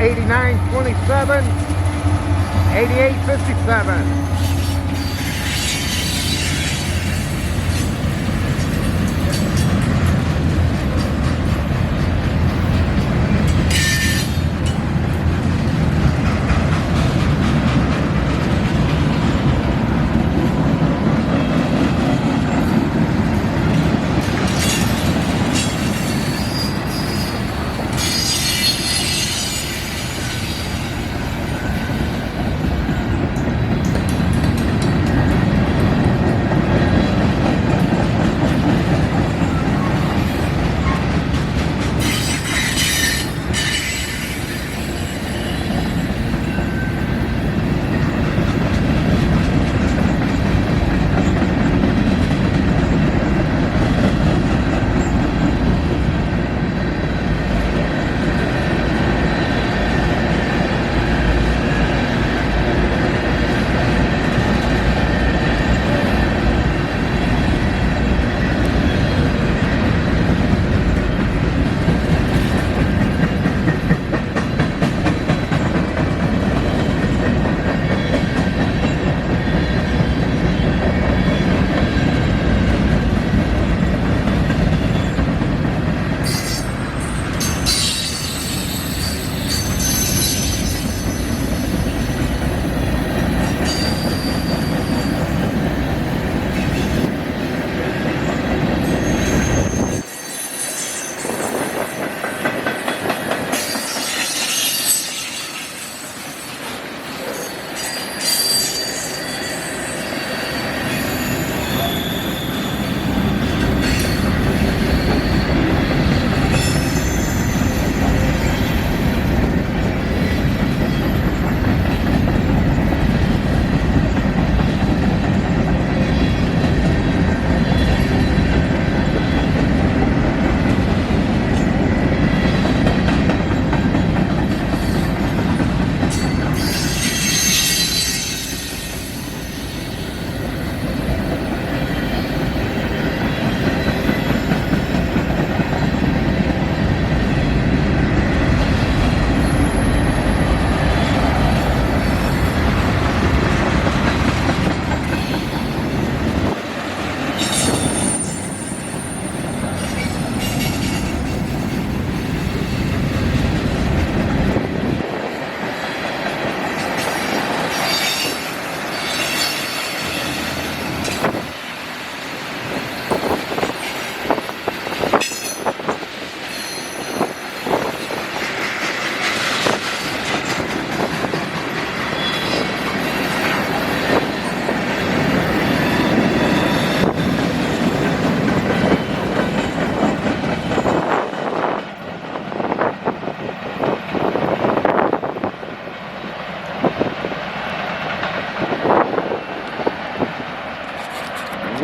8927, 8857.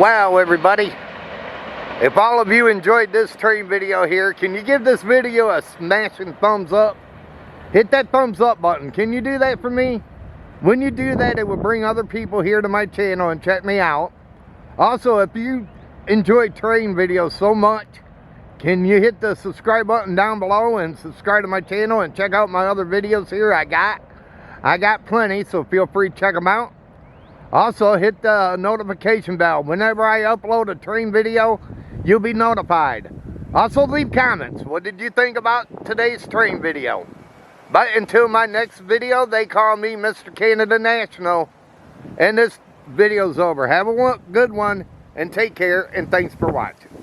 Wow, everybody, if all of you enjoyed this train video here, can you give this video a smashing thumbs up? Hit that thumbs up button. Can you do that for me? When you do that, it will bring other people here to my channel and check me out. Also, if you enjoy train videos so much, can you hit the subscribe button down below and subscribe to my channel and check out my other videos here I got plenty, so feel free to check them out. Also, hit the notification bell. Whenever I upload a train video, you'll be notified. Also, leave comments. What did you think about today's train video? But until my next video, they call me Mr. Canada National. And this video's over. Have a good one, and take care, and thanks for watching.